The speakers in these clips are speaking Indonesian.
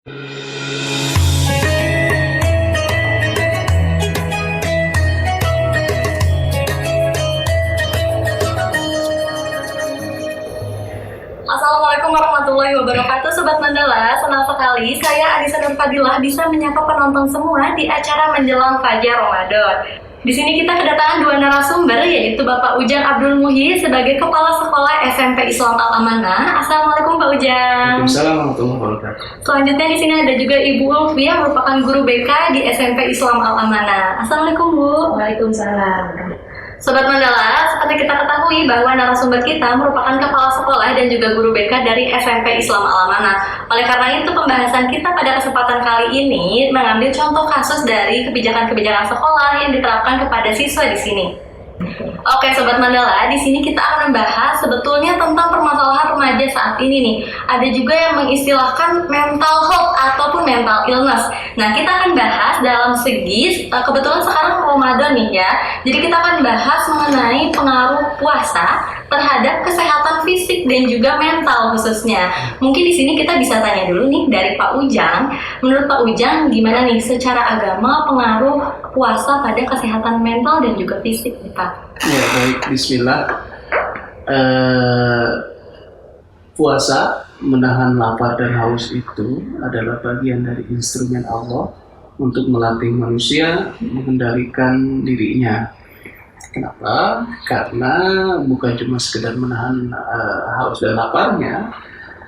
Assalamualaikum warahmatullahi wabarakatuh, Sobat Mandala. Senang sekali saya Adisa Nur Fadilah bisa menyapa penonton semua di acara menjelang Fajar Ramadan. Di sini kita kedatangan dua narasumber, yaitu Bapak Ujang Abdul Muhyi sebagai Kepala Sekolah SMP Islam Al-Amanah. Assalamualaikum Pak Ujang. Waalaikumsalam warahmatullahi wabarakatuh. Selanjutnya di sini ada juga Ibu Ulfi yang merupakan guru BK di SMP Islam Al-Amanah. Assalamualaikum Bu. Waalaikumsalam. Sobat Mandala, seperti kita ketahui bahwa narasumber kita merupakan kepala sekolah dan juga guru BK dari SMP Islam Al-Amanah. Oleh karena itu, pembahasan kita pada kesempatan kali ini mengambil contoh kasus dari kebijakan-kebijakan sekolah yang diterapkan kepada siswa di sini. Oke Sobat Mandala, di sini kita akan membahas sebetulnya tentang permasalahan remaja saat ini nih. Ada juga yang mengistilahkan mental health ataupun mental illness. Nah, kita akan bahas dalam segi kebetulan sekarang Ramadan nih ya. Jadi kita akan bahas mengenai pengaruh puasa terhadap kesehatan fisik dan juga mental khususnya. Mungkin di sini kita bisa tanya dulu nih dari Pak Ujang. Menurut Pak Ujang, gimana nih secara agama pengaruh puasa pada kesehatan mental dan juga fisik nih Pak? Ya baik, Bismillah. Puasa menahan lapar dan haus itu adalah bagian dari instrumen Allah untuk melatih manusia mengendalikan dirinya. Kenapa? Karena bukan cuma sekedar menahan haus dan laparnya,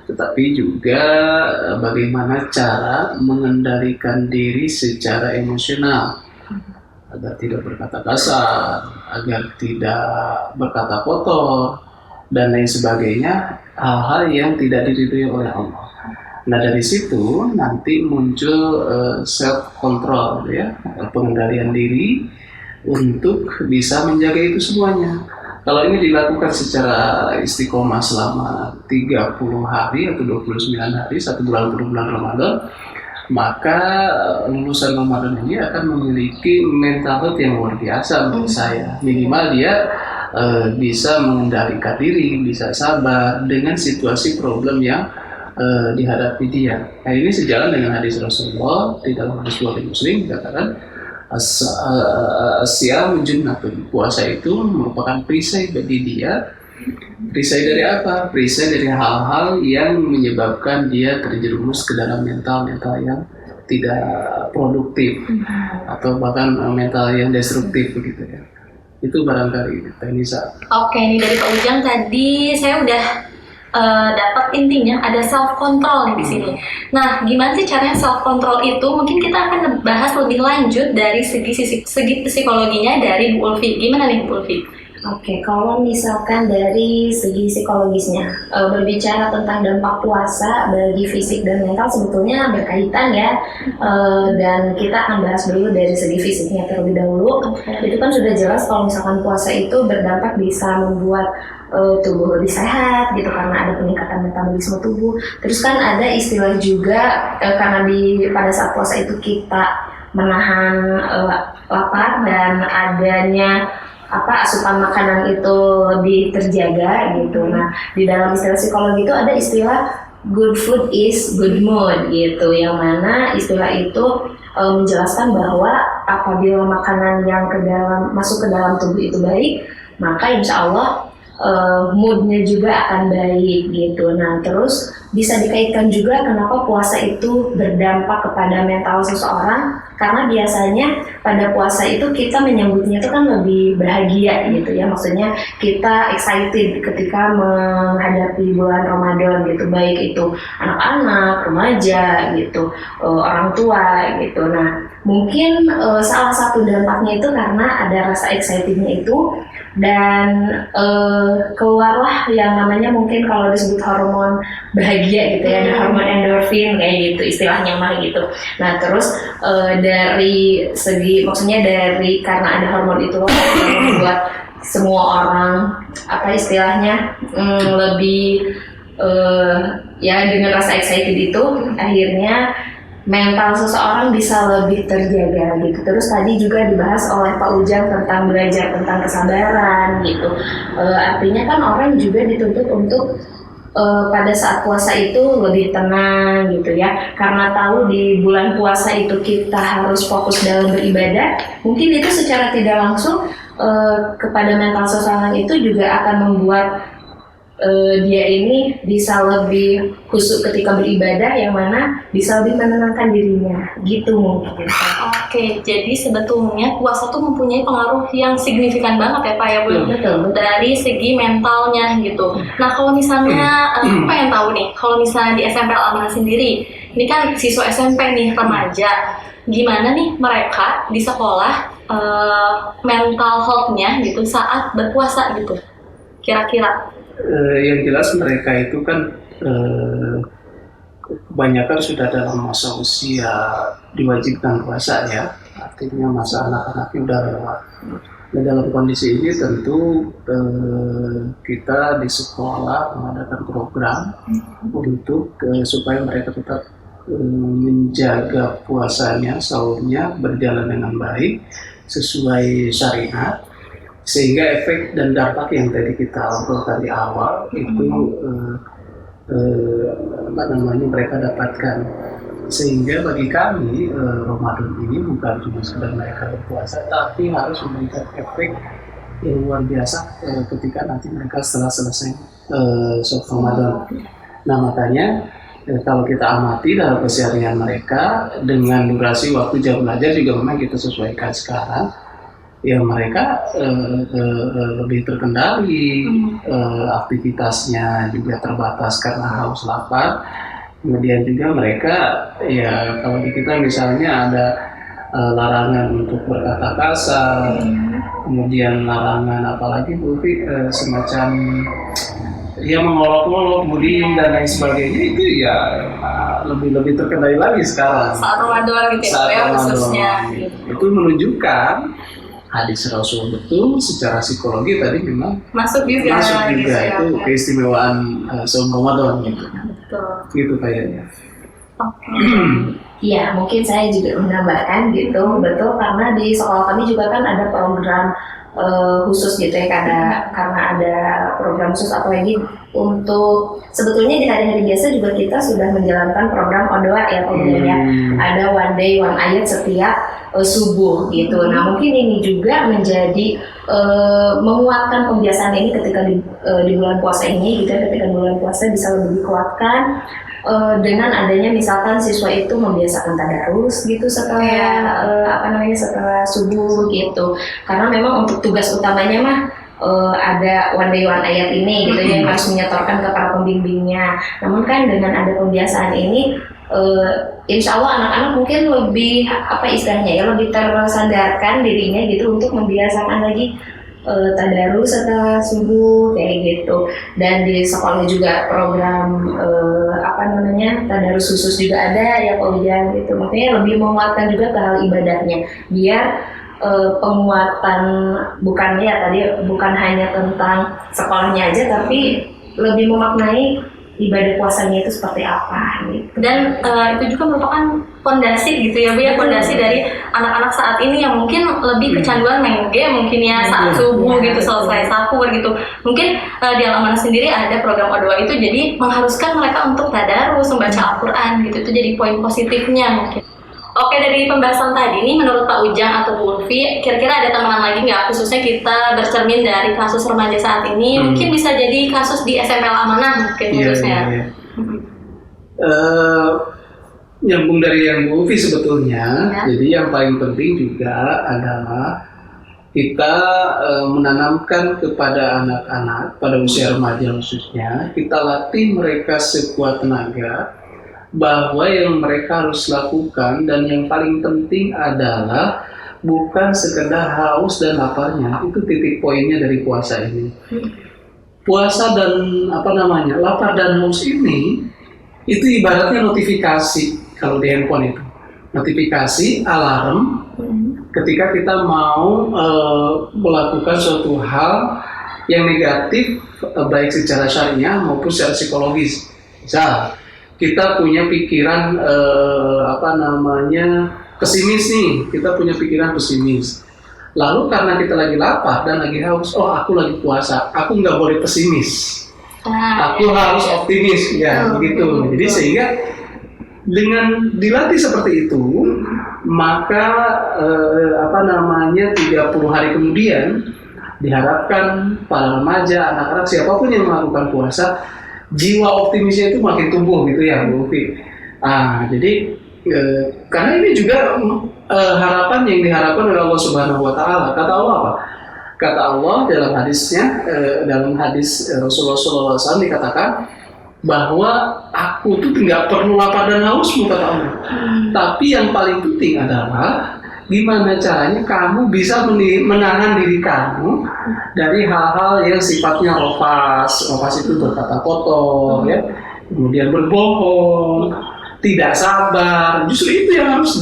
tetapi juga bagaimana cara mengendalikan diri secara emosional agar tidak berkata kasar, agar tidak berkata kotor, dan lain sebagainya, hal-hal yang tidak diridhoi oleh Allah. Nah dari situ nanti muncul self control ya, pengendalian diri untuk bisa menjaga itu semuanya. Kalau ini dilakukan secara istiqomah selama 30 hari atau 29 hari, 1 bulan Ramadan, maka lulusan Ramadan ini akan memiliki mental health yang luar biasa menurut saya. Minimal dia bisa mengendalikan diri, bisa sabar dengan situasi problem yang dihadapi dia. Nah ini sejalan dengan hadis Rasulullah di dalam hadis Bukhari Muslim dikatakan As-siyam junnatun, puasa itu merupakan perisai bagi dia. Perisai dari apa? Perisai dari hal-hal yang menyebabkan dia terjerumus ke dalam mental yang tidak produktif atau bahkan mental yang destruktif begitu ya. Itu barangkali Nisa. Oke, ini dari Pak Ujang tadi saya udah dapat intinya ada self control nih di sini. Nah, gimana sih caranya self control itu? Mungkin kita akan bahas lebih lanjut dari segi psikologinya dari Bu Ulfi. Gimana nih Bu Ulfi? Oke, kalau misalkan dari segi psikologisnya, berbicara tentang dampak puasa bagi fisik dan mental sebetulnya berkaitan ya. Dan kita akan bahas dulu dari segi fisiknya terlebih dahulu. Itu kan sudah jelas kalau misalkan puasa itu berdampak bisa membuat tubuh lebih sehat gitu karena ada peningkatan metabolisme tubuh. Terus kan ada istilah juga karena pada saat puasa itu kita menahan lapar dan adanya asupan makanan itu lebih terjaga gitu. Nah, di dalam istilah psikologi itu ada istilah good food is good mood gitu, yang mana istilah itu menjelaskan bahwa apabila makanan yang masuk ke dalam tubuh itu baik, maka insya Allah moodnya juga akan baik gitu. Nah terus bisa dikaitkan juga kenapa puasa itu berdampak kepada mental seseorang, karena biasanya pada puasa itu kita menyambutnya itu kan lebih bahagia gitu ya, maksudnya kita excited ketika menghadapi bulan Ramadan gitu, baik itu anak-anak, remaja gitu, orang tua gitu. Nah mungkin salah satu dampaknya itu karena ada rasa excitednya itu, dan keluarlah yang namanya mungkin kalau disebut hormon bahagia gitu ya, ada hormon endorfin kayak gitu istilahnya mah gitu. Nah terus dari segi maksudnya dari karena ada hormon itu membuat semua orang istilahnya lebih ya dengan rasa excited itu akhirnya mental seseorang bisa lebih terjaga gitu. Terus tadi juga dibahas oleh Pak Ujang tentang belajar tentang kesabaran gitu. Artinya kan orang juga dituntut untuk pada saat puasa itu lebih tenang gitu ya, karena tahu di bulan puasa itu kita harus fokus dalam beribadah. Mungkin itu secara tidak langsung kepada mental seseorang itu juga akan membuat dia ini bisa lebih khusyuk ketika beribadah, yang mana bisa lebih menenangkan dirinya gitu mungkin. Oke, jadi sebetulnya puasa tuh mempunyai pengaruh yang signifikan banget ya Pak ya Bu, Betul. dari segi mentalnya gitu. Nah kalau misalnya aku pengen tahu nih, kalau misalnya di SMP Al-Amanah sendiri, ini kan siswa SMP nih, remaja, gimana nih mereka di sekolah mental health-nya gitu saat berpuasa gitu, kira-kira? Yang jelas mereka itu kan kebanyakan sudah dalam masa usia diwajibkan puasa ya, artinya masa anak-anaknya udah lewat. Nah, dalam kondisi ini tentu kita di sekolah mengadakan program untuk supaya mereka tetap menjaga puasanya, sahurnya berjalan dengan baik sesuai syariat, sehingga efek dan dampak yang tadi kita obrolkan di awal itu mereka dapatkan. Sehingga bagi kami Ramadan ini bukan cuma sekedar mereka berpuasa, tapi harus memberikan efek yang luar biasa ketika nanti mereka setelah selesai sholat Ramadan. Nah makanya kalau kita amati dalam keseharian mereka dengan durasi waktu jam belajar juga memang kita sesuaikan sekarang, ya mereka lebih terkendali, aktivitasnya juga terbatas karena haus lapar. Kemudian juga mereka ya kalau di kita misalnya ada larangan untuk berkata kasar, kemudian larangan apalagi Bu Fi, semacam ya mengolok-olok, bullying dan lain sebagainya, itu ya lebih terkendali lagi sekarang. Saat Ramadan gitu ya, khususnya. Itu menunjukkan hadis Rasul betul secara psikologi tadi memang masuk juga gitu ya. Itu keistimewaan saum Ramadan gitu. Betul. Gitu kayaknya. Iya, mungkin saya juga menambahkan gitu, betul, karena di sekolah kami juga kan ada program khusus gitu ya, karena ada program khusus, apalagi untuk sebetulnya di hari-hari biasa juga kita sudah menjalankan program Odoa ya ya, ada one day one ayat setiap subuh gitu. Nah mungkin ini juga menjadi menguatkan kebiasaan ini ketika di bulan puasa ini gitu ya, ketika bulan puasa bisa lebih dikuatkan dengan adanya misalkan siswa itu membiasakan tadarus gitu setelah setelah subuh gitu, karena memang untuk tugas utamanya mah ada one day one ayat ini gitu ya, yang harus menyetorkan ke para pembimbingnya. Namun kan dengan ada pembiasaan ini insya Allah anak-anak mungkin lebih lebih tersandarkan dirinya gitu untuk membiasakan lagi tadarus setelah subuh kayak gitu. Dan di sekolah juga program tadarus khusus juga ada ya Pak Ujang gitu, makanya lebih menguatkan juga ke hal ibadahnya, biar penguatan bukan hanya tentang sekolahnya aja, tapi lebih memaknai ibadah puasanya itu seperti apa gitu. Dan itu juga merupakan fondasi gitu ya Bu ya, fondasi dari anak-anak saat ini yang mungkin lebih kecanduan main game mungkin ya saat subuh gitu, selesai sahur gitu. Mungkin di Al-Amanah sendiri ada program O2 itu jadi mengharuskan mereka untuk tadarus, membaca Al-Quran gitu, itu jadi poin positifnya mungkin. Oke, dari pembahasan tadi nih, menurut Pak Ujang atau Bu Ulfi, kira-kira ada tambahan lagi nggak? Khususnya kita bercermin dari kasus remaja saat ini, mungkin bisa jadi kasus di SMP Al-Amanah mungkin khususnya. Nyambung dari yang Bu Ulfi sebetulnya, jadi yang paling penting juga adalah kita menanamkan kepada anak-anak pada usia remaja khususnya, kita latih mereka sekuat tenaga bahwa yang mereka harus lakukan dan yang paling penting adalah bukan sekedar haus dan laparnya. Itu titik poinnya dari puasa ini. Puasa dan lapar dan haus ini itu ibaratnya notifikasi kalau di handphone itu. Notifikasi alarm ketika kita mau melakukan suatu hal yang negatif, baik secara syariah maupun secara psikologis. Misal kita punya pikiran pesimis nih, kita punya pikiran pesimis. Lalu karena kita lagi lapar dan lagi haus, aku lagi puasa, aku nggak boleh pesimis. Aku harus optimis, ya begitu. Jadi sehingga dengan dilatih seperti itu, maka 30 hari kemudian diharapkan para remaja, anak-anak, siapapun yang melakukan puasa, jiwa optimisnya itu makin tumbuh gitu ya, Bu Ufi. Jadi karena ini juga harapan yang diharapkan oleh Allah Subhanahu Wa Taala. Kata Allah apa? Kata Allah dalam hadisnya, dalam hadis Rasulullah SAW dikatakan bahwa aku tuh nggak perlu lapar dan hausmu, kata Allah. Tapi yang paling penting adalah gimana caranya kamu bisa menahan diri kamu dari hal-hal yang sifatnya ropas itu berkata kotor, ya, kemudian berbohong, tidak sabar. Justru itu yang harus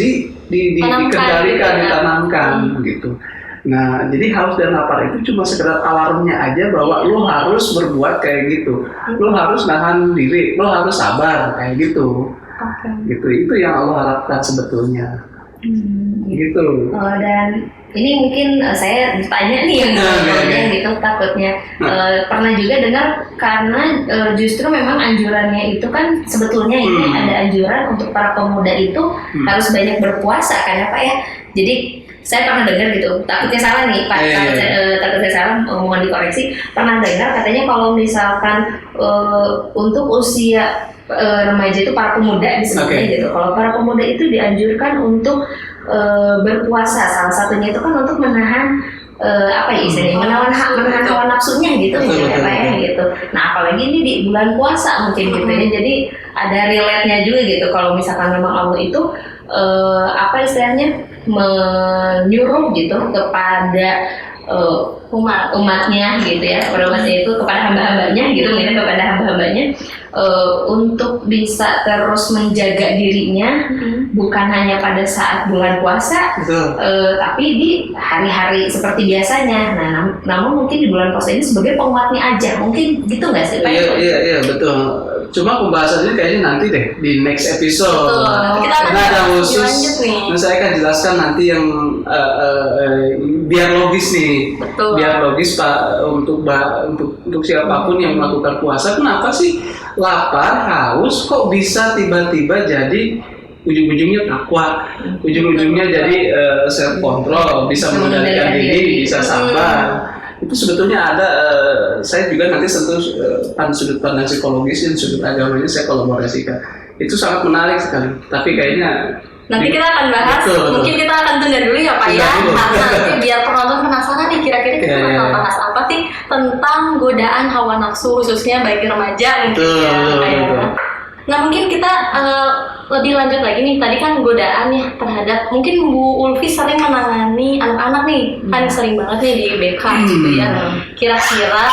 dikendalikan, ditanamkan, gitu. Nah, jadi haus dan lapar itu cuma sekedar alarmnya aja bahwa lo harus berbuat kayak gitu, lo harus nahan diri, lo harus sabar kayak gitu. Gitu, itu yang Allah harapkan sebetulnya. Gitu. Dan ini mungkin saya bertanya nih yang gitu takutnya pernah juga dengar, karena justru memang anjurannya itu kan sebetulnya ini ada anjuran untuk para pemuda itu harus banyak berpuasa kan ya Pak ya. Jadi saya pernah dengar gitu, takutnya salah nih Pak, takutnya salah, mohon dikoreksi. Pernah dengar katanya kalau misalkan untuk usia remaja itu, para pemuda disebutnya gitu, kalau para pemuda itu dianjurkan untuk berpuasa, salah satunya itu kan untuk menahan menahan hawa nafsunya gitu ya Pak ya gitu. Nah apalagi ini di bulan puasa mungkin gitu ya, jadi ada relate-nya juga gitu. Kalau misalkan memang Allah itu menyuruh gitu kepada umatnya gitu ya, kepada umatnya itu, kepada hamba-hambanya gitu, kepada hamba-hambanya untuk bisa terus menjaga dirinya, bukan hanya pada saat bulan puasa, tapi di hari-hari seperti biasanya. Nah, namun mungkin di bulan puasa ini sebagai penguatnya aja, mungkin gitu nggak sih Pak? Iya betul. Cuma pembahasannya kayaknya nanti deh di next episode. Karena ada khusus. Nah, saya akan jelaskan nanti yang biar logis nih. Betul. Biar logis Pak untuk siapapun yang melakukan puasa. Kenapa sih lapar, haus kok bisa tiba-tiba jadi ujung-ujungnya takwa, ujung-ujungnya jadi self control, bisa mengendalikan diri, bisa sabar. Itu sebetulnya ada, saya juga nanti sentuh sudut pandang psikologis dan sudut agamanya saya kolaborasikan. Itu sangat menarik sekali. Tapi kayaknya nanti kita akan bahas. Mungkin kita akan tunda dulu ya Pak ya, karena nanti biar penonton penasaran nih kira-kira kita bakal bahas apa sih tentang godaan hawa nafsu khususnya bagi remaja mungkin ya. Nah mungkin kita lebih lanjut lagi nih, tadi kan godaan ya terhadap, mungkin Bu Ulfi sering menangani anak-anak nih, kan sering banget nih di BK gitu ya. Kira-kira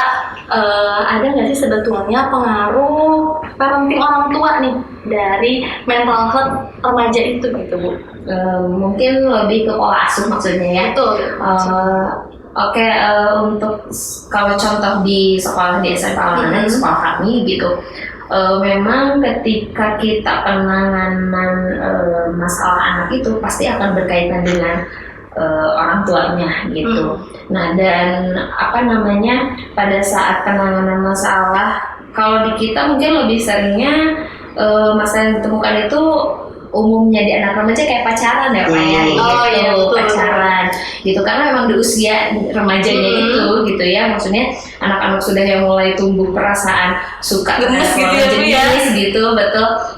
ada nggak sih sebetulnya pengaruh parenting orang tua nih dari mental health remaja itu gitu Bu? Mungkin lebih ke pola asuh maksudnya ya. Betul. Untuk kalau contoh di sekolah di SMP Alamanan, di sekolah kami gitu, memang ketika kita penanganan masalah anak itu pasti akan berkaitan dengan orang tuanya gitu. Nah dan pada saat penanganan masalah, kalau di kita mungkin lebih seringnya masalah yang ditemukan itu umumnya di anak remaja kayak pacaran ya Pak ya, pacaran gitu, karena memang di usia remajanya itu gitu ya, maksudnya anak-anak sudah yang mulai tumbuh perasaan suka gemes gitu ya jenis gitu, betul.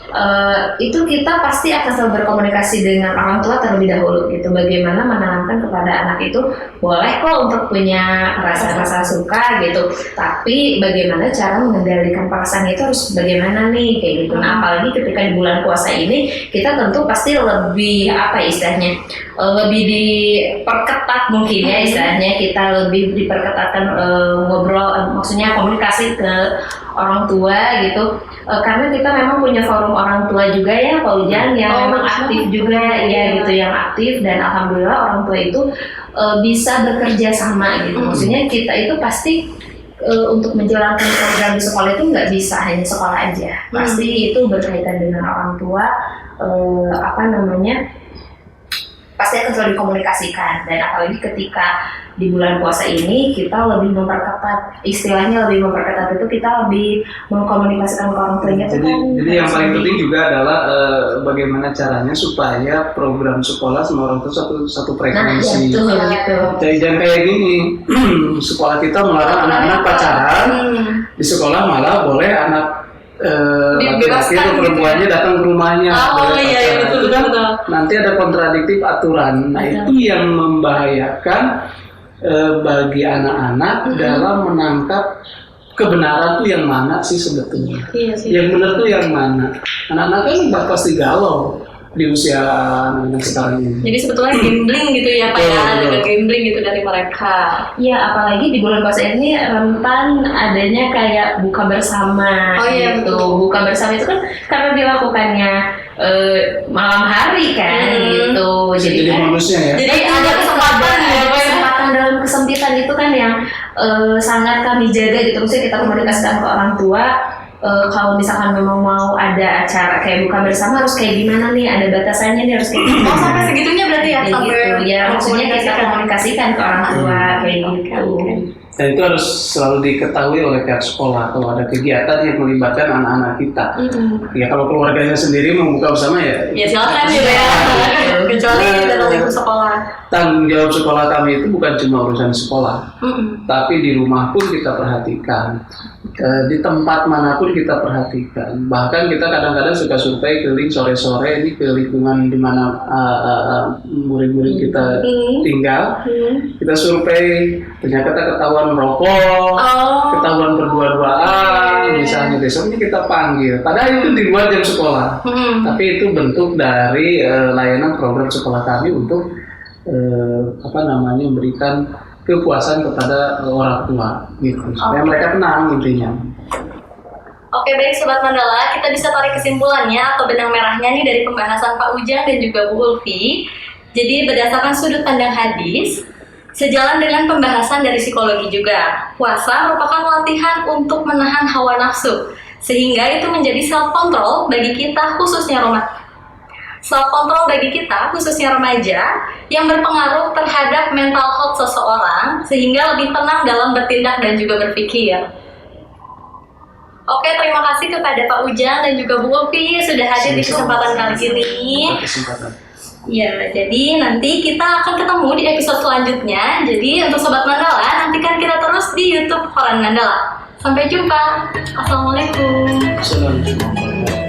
Itu kita pasti akan selalu berkomunikasi dengan orang tua terlebih dahulu gitu, bagaimana menanamkan kepada anak itu boleh kok untuk punya rasa suka gitu, tapi bagaimana cara mengendalikan perasaan itu harus bagaimana nih kayak gitu. Nah apalagi ketika di bulan puasa ini kita tentu pasti lebih lebih diperketat mungkin ya istilahnya, kita lebih diperketatkan ngobrol, maksudnya komunikasi ke orang tua gitu, karena kita memang punya forum orang tua juga ya Pak Ujang yang memang aktif juga ya gitu, yang aktif, dan alhamdulillah orang tua itu bisa bekerja sama gitu, maksudnya kita itu pasti untuk menjalankan program di sekolah itu nggak bisa hanya sekolah aja, pasti itu berkaitan dengan orang tua, pasti akan selalu dikomunikasikan. Dan apalagi ketika di bulan puasa ini kita lebih memperketat, istilahnya lebih memperketat itu kita lebih mengkomunikasikan ke orang tuanya. Jadi yang paling penting juga adalah bagaimana caranya supaya program sekolah sama orang tua satu frekuensi. Nah, gitu. Jadi jangan kayak gini, sekolah kita melarang anak-anak pacaran, di sekolah malah boleh anak laki-laki atau perempuannya datang ke rumahnya. Iya, betul, Itu kan betul. nanti ada kontradiktif aturan. Nah itu yang membahayakan bagi anak-anak dalam menangkap kebenaran tuh yang mana sih sebetulnya. Iya sih. Yang benar tuh yang mana. Anak-anak kan pasti galau di usia anak sekarang ini. Jadi sebetulnya gambling gitu ya Pak ya, Betul. ada gambling gitu dari mereka. Iya, apalagi di bulan puasa ini rentan adanya kayak buka bersama. Oh iya, gitu. betul. Buka bersama itu kan karena dilakukannya malam hari kan gitu. Jadi kan bonusnya ya. Jadi ada kesempatan ya Pak ya. kesempatan dalam kesempitan itu kan yang sangat kami jaga gitu. Maksudnya kita komunikasikan ke orang tua. Kalau misalkan memang mau ada acara kayak buka bersama harus kayak gimana nih, ada batasannya nih, harus kayak gimana. Oh sampai segitunya berarti ya? Kayak Sampai gitu. Ya maksudnya kita komunikasikan ke orang tua kayak gitu. Dan itu harus selalu diketahui oleh pihak sekolah kalau ada kegiatan yang melibatkan anak-anak kita. Ya kalau keluarganya sendiri membuka bersama ya. Ya silakan gitu ya. Kecuali dalam lingkup sekolah. Tanggung jawab sekolah kami itu bukan cuma urusan sekolah, tapi di rumah pun kita perhatikan, di tempat manapun kita perhatikan. Bahkan kita kadang-kadang suka survei keliling sore-sore ini ke lingkungan di mana murid-murid kita tinggal. Kita survei, ternyata ketahuan merokok, ketahuan berdua-duaan, misalnya besoknya kita panggil. Padahal itu di luar jam sekolah, tapi itu bentuk dari layanan program sekolah kami untuk memberikan kepuasan kepada orang tua gitu supaya mereka tenang intinya. Oke baik Sobat Mandala, kita bisa tarik kesimpulannya atau benang merahnya nih dari pembahasan Pak Ujang dan juga Bu Ulfi. Jadi berdasarkan sudut pandang hadis, sejalan dengan pembahasan dari psikologi juga, puasa merupakan latihan untuk menahan hawa nafsu, sehingga itu menjadi self control bagi kita khususnya remaja yang berpengaruh terhadap mental health seseorang sehingga lebih tenang dalam bertindak dan juga berpikir. Oke, terima kasih kepada Pak Ujang dan juga Bu Ulfi sudah hadir di kesempatan kali ini. Ya, jadi nanti kita akan ketemu di episode selanjutnya. Jadi untuk Sobat Mandala, nantikan kita terus di YouTube Koran Mandala. Sampai jumpa. Assalamualaikum. Assalamualaikum.